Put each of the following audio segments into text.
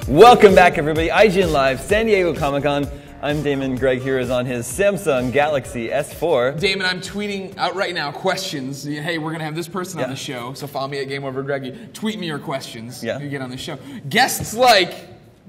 Welcome back, everybody. IGN Live, San Diego Comic-Con. I'm Damon. Greg here is on his Samsung Galaxy S4. Damon, I'm tweeting out right now questions. Hey, we're going to have this person on the show, so follow me at Game Over Greggy. Tweet me your questions if you get on the show. Guests like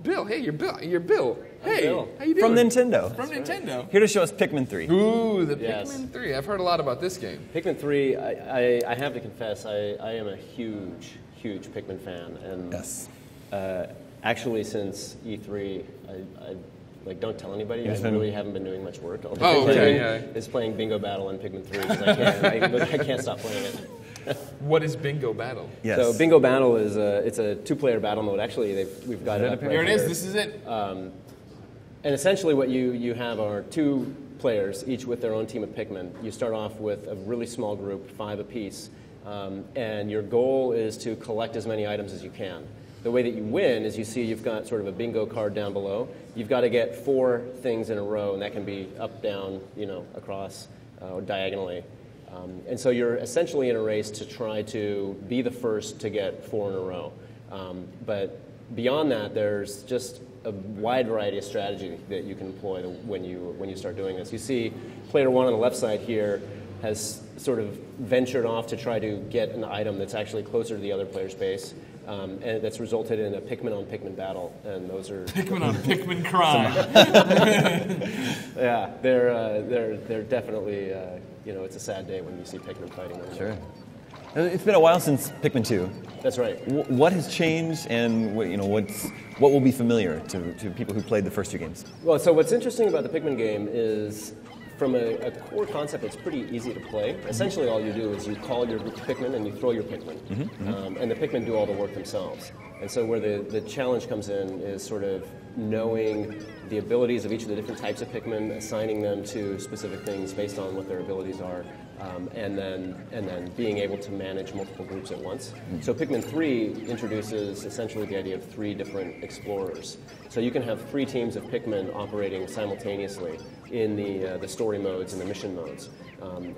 Bill. Hey, you're Bill. Hey, Bill. How you doing? From Nintendo. From Nintendo. Here to show us Pikmin 3. Ooh, the Pikmin 3. I've heard a lot about this game. Pikmin 3, I have to confess, I am a huge Pikmin fan. And Yes. Actually, since E3, I don't tell anybody. I really haven't been doing much work. Is playing Bingo Battle and Pikmin 3 because I can't stop playing it. What is Bingo Battle? Yes. So Bingo Battle is it's a two-player battle mode. Actually, we've got it up right here. It here. is. This is it. And essentially, what you have are two players, each with their own team of Pikmin. You start off with a really small group, 5 apiece, and your goal is to collect as many items as you can. The way that you win is you see you've got sort of a bingo card down below. You've got to get 4 things in a row, and that can be up, down, across, or diagonally. And so you're essentially in a race to try to be the first to get 4 in a row. But beyond that, there's just a wide variety of strategy that you can employ when you start doing this. You see player 1 on the left side here has sort of ventured off to try to get an item that's actually closer to the other player's base. And that's resulted in a Pikmin on Pikmin battle, and those are Pikmin on Pikmin crime. Yeah, they're definitely it's a sad day when you see Pikmin fighting. Sure. It's been a while since Pikmin 2. That's right. What has changed, and what will be familiar to people who played the first 2 games? Well, so what's interesting about the Pikmin game is, from a core concept, it's pretty easy to play. Essentially, all you do is you call your Pikmin and you throw your Pikmin. And the Pikmin do all the work themselves. And so where the challenge comes in is sort of knowing the abilities of each of the different types of Pikmin, assigning them to specific things based on what their abilities are, and then being able to manage multiple groups at once. So Pikmin 3 introduces essentially the idea of 3 different explorers. So you can have 3 teams of Pikmin operating simultaneously in the story modes and the mission modes.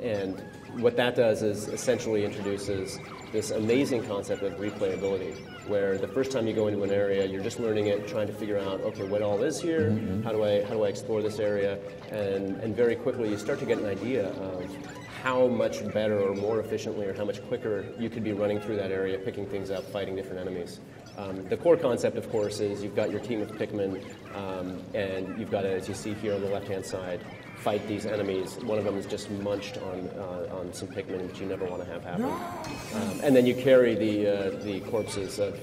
And what that does is essentially introduces this amazing concept of replayability, where the first time you go into an area, you're just learning it, trying to figure out, okay, what all is here, how do I explore this area, and very quickly you start to get an idea of how much better or more efficiently or how much quicker you could be running through that area, picking things up, fighting different enemies. The core concept, of course, is you've got your team of Pikmin, and you've got to, as you see here on the left-hand side, fight these enemies. One of them is just munched on some Pikmin, which you never want to have happen. And then you carry the corpses of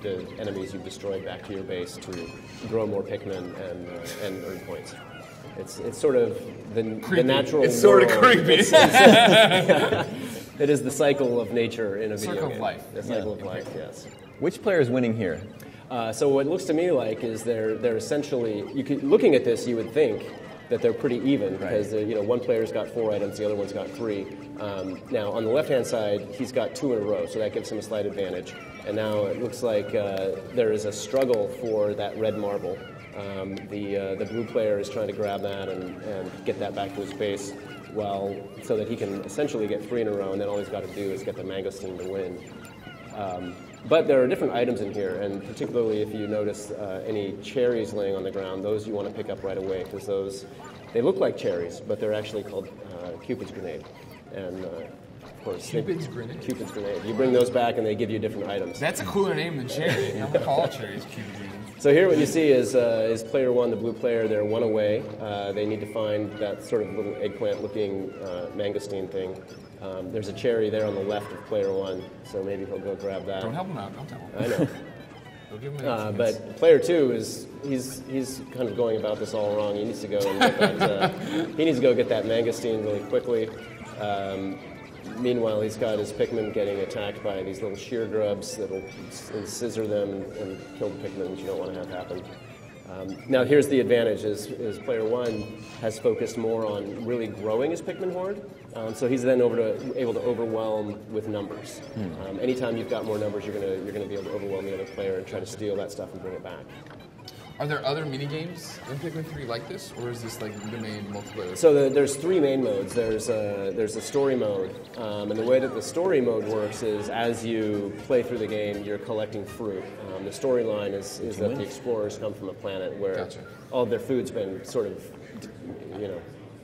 the enemies you've destroyed back to your base to grow more Pikmin and earn points. It's sort of the natural. It's sort of creepy. It is the cycle of nature in a video Circle game. of life. The cycle of life, yes. Which player is winning here? So what it looks to me like is they're essentially, looking at this, you would think that they're pretty even, because one player's got 4 items, the other one's got 3. Now on the left-hand side, he's got 2 in a row, so that gives him a slight advantage. And now it looks like there is a struggle for that red marble. The blue player is trying to grab that and get that back to his base, so that he can essentially get 3 in a row, and then all he's got to do is get the mangosteen to win. But there are different items in here, and particularly if you notice any cherries laying on the ground, those you want to pick up right away, because they look like cherries, but they're actually called Cupid's grenade. And of course, Cupid's grenade? Cupid's grenade. You bring those back, and they give you different items. That's a cooler name than cherry. I'm going to call all cherries Cupid's grenade. So here what you see is player 1, the blue player, they're 1 away. They need to find that sort of little eggplant-looking mangosteen thing. There's a cherry there on the left of player 1, so maybe he'll go grab that. Don't help him out. Don't tell him. I know. Don't give him But player 2 he's kind of going about this all wrong. He needs to go and get that. He needs to go get that mangosteen really quickly. Meanwhile, he's got his Pikmin getting attacked by these little shear grubs that will scissor them and kill the Pikmin, which you don't want to have happen. Now here's the advantage, is player 1 has focused more on really growing his Pikmin horde, so he's then able to overwhelm with numbers. Anytime you've got more numbers, you're going to be able to overwhelm the other player and try to steal that stuff and bring it back. Are there other mini games in Pikmin 3 like this, or is this like the main multiplayer? So there's 3 main modes. There's a story mode, and the way that the story mode works is as you play through the game, you're collecting fruit. The storyline is that the explorers come from a planet where all of their food's been sort of,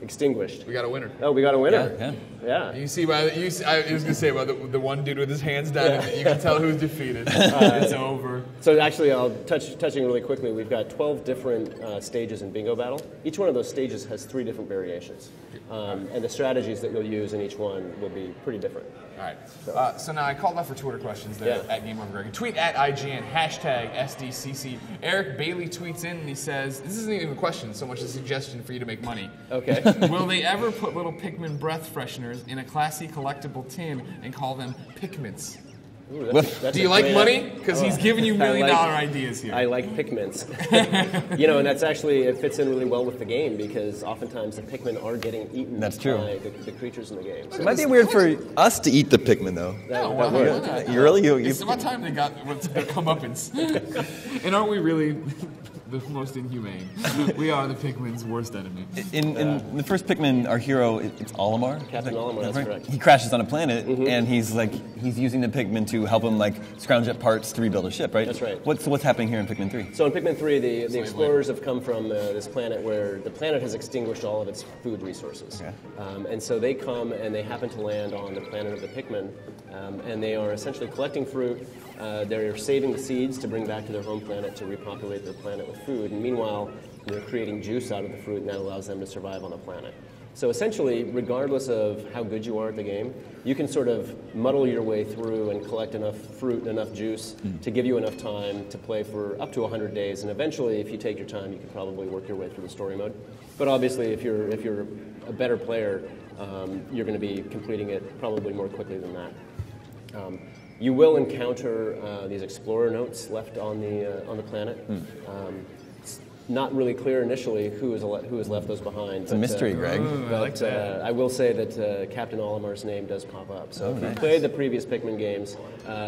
extinguished. We got a winner. Oh, we got a winner. Yeah. You see by I was gonna say about the one dude with his hands down. You can tell who's defeated. It's over. So actually, touching really quickly. We've got 12 different stages in Bingo Battle. Each one of those stages has 3 different variations, and the strategies that you'll use in each one will be pretty different. All right. So now I called out for Twitter questions there at Game Over Greg. Tweet at IGN #SDCC. Eric Bailey tweets in and he says, "This isn't even a question so much as a suggestion for you to make money. Okay. Will they ever put little Pikmin breath fresheners in a classy collectible tin and call them Pikmints?" Ooh, that's Do you like money? Because he's giving you $1 million ideas here. I like Pikmins. And that's actually, it fits in really well with the game because oftentimes the Pikmin are getting eaten by the creatures in the game. So it might be weird for us to eat the Pikmin, though. Why not? You really? It's about time they got their comeuppance. And aren't we really the most inhumane? We are the Pikmin's worst enemy. In the first Pikmin, our hero, it's Olimar. Captain Olimar, that's correct. He crashes on a planet, and he's using the Pikmin to help him scrounge up parts to rebuild a ship, right? That's right. What's happening here in Pikmin 3? So in Pikmin 3, the explorers have come from this planet where the planet has extinguished all of its food resources. Okay. And so they come and they happen to land on the planet of the Pikmin, and they are essentially collecting fruit. They're saving the seeds to bring back to their home planet to repopulate their planet with food, and meanwhile, they're creating juice out of the fruit, and that allows them to survive on the planet. So essentially, regardless of how good you are at the game, you can sort of muddle your way through and collect enough fruit and enough juice to give you enough time to play for up to 100 days, and eventually, if you take your time, you can probably work your way through the story mode. But obviously, if you're a better player, you're going to be completing it probably more quickly than that. You will encounter these explorer notes left on the planet. It's not really clear initially who has left those behind. It's a mystery, Greg. But I like that. I will say that Captain Olimar's name does pop up. So if you played the previous Pikmin games,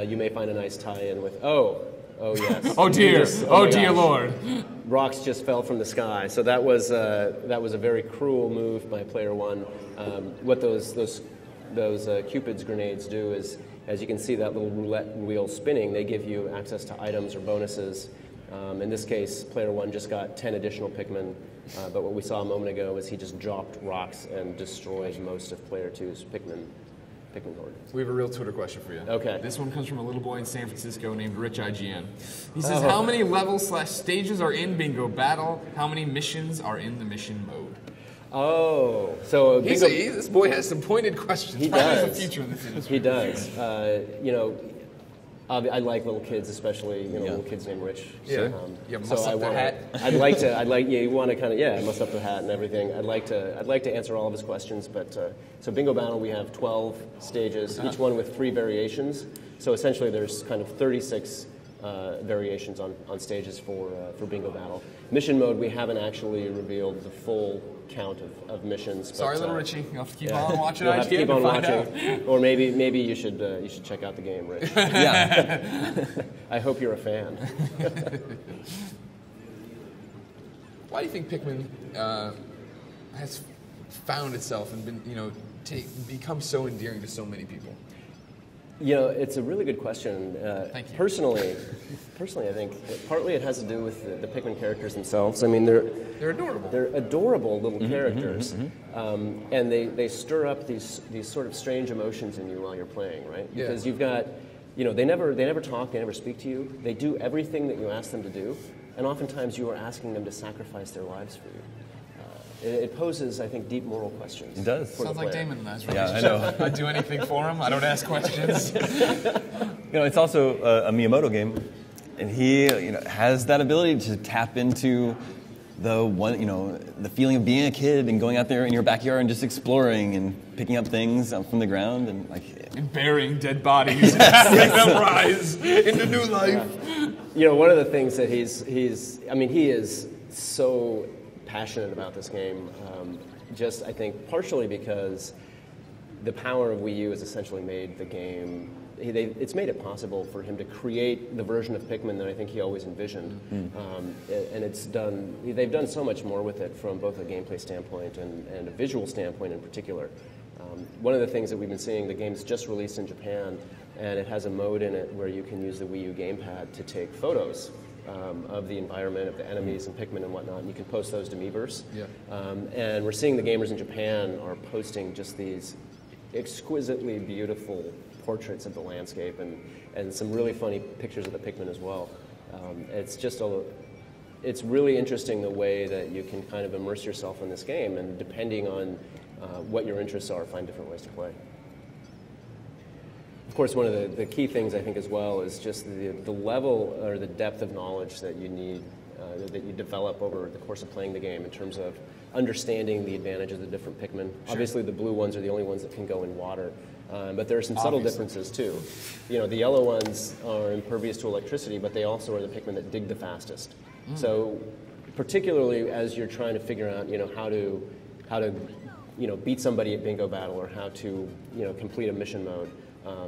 you may find a nice tie-in with oh yes. Oh dear. Oh dear Lord. Rocks just fell from the sky. So that was a very cruel move by Player One. What those Cupid's grenades do is, as you can see that little roulette wheel spinning, they give you access to items or bonuses. In this case, Player One just got 10 additional Pikmin, but what we saw a moment ago is he just dropped rocks and destroyed most of Player Two's Pikmin horde. We have a real Twitter question for you. Okay. This one comes from a little boy in San Francisco named Rich IGN. He says, how many levels/stages are in Bingo Battle? How many missions are in the mission mode? Oh, so this boy has some pointed questions. He does. The future in this industry. He does. I like little kids, especially little kids named Rich. Yeah. Muss up the hat. You want to kind of muss up the hat and everything. I'd like to answer all of his questions, but so Bingo Battle we have 12 stages, each one with 3 variations. So essentially, there's kind of 36 variations on stages for Bingo Battle. Mission mode, we haven't actually revealed the full count of missions. But, sorry, little Richie. You'll have to keep on watching. You'll have to keep on watching, or maybe you should check out the game, Rich. Yeah. I hope you're a fan. Why do you think Pikmin has found itself and been become so endearing to so many people? It's a really good question. Thank you. Personally, I think partly it has to do with the Pikmin characters themselves. I mean, they're adorable. They're adorable little characters, and they stir up these sort of strange emotions in you while you're playing, right? Because you've got, they never talk, they never speak to you. They do everything that you ask them to do, and oftentimes you are asking them to sacrifice their lives for you. It poses, I think, deep moral questions. It does. Sounds like Damon in that. Yeah, I know. I do anything for him. I don't ask questions. It's also a Miyamoto game, and he has that ability to tap into the feeling of being a kid and going out there in your backyard and just exploring and picking up things from the ground and burying dead bodies and having them rise into new life. One of the things that he is so passionate about this game, just I think partially because the power of Wii U has essentially made the game it's made it possible for him to create the version of Pikmin that I think he always envisioned. And they've done so much more with it from both a gameplay standpoint and a visual standpoint in particular. One of the things that we've been seeing, the game's just released in Japan, and it has a mode in it where you can use the Wii U gamepad to take photos of the environment, of the enemies and Pikmin and whatnot, and you can post those to Miiverse. Yeah. And we're seeing the gamers in Japan are posting just these exquisitely beautiful portraits of the landscape and some really funny pictures of the Pikmin as well. It's really interesting the way that you can kind of immerse yourself in this game, and depending on what your interests are, find different ways to play. Of course, one of the key things I think as well is just the level or the depth of knowledge that you need, that you develop over the course of playing the game in terms of understanding the advantage of the different Pikmin. Sure. Obviously, the blue ones are the only ones that can go in water, but there are some subtle differences too. You know, the yellow ones are impervious to electricity, but they also are the Pikmin that dig the fastest. So, particularly as you're trying to figure out, how to beat somebody at bingo battle or how to, complete a mission mode.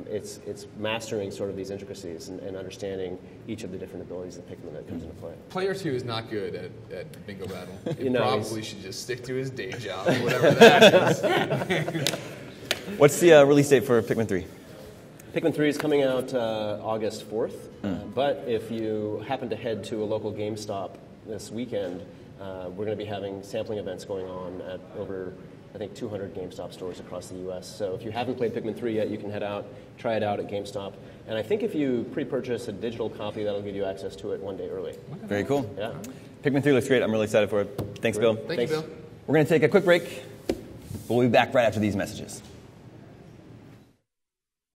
It's mastering sort of these intricacies and understanding each of the different abilities of Pikmin that comes into play. Player 2 is not good at bingo battle. He probably should just stick to his day job, whatever that is. What's the release date for Pikmin 3? Pikmin 3 is coming out August 4th, but if you happen to head to a local GameStop this weekend, we're going to be having sampling events going on at over, I think, 200 GameStop stores across the U.S. So if you haven't played Pikmin 3 yet, you can head out, try it out at GameStop. And I think if you pre-purchase a digital copy, that'll give you access to it one day early. Very cool. Yeah. Pikmin 3 looks great. I'm really excited for it. Thanks, Bill. Thank you, Bill. We're going to take a quick break. We'll be back right after these messages.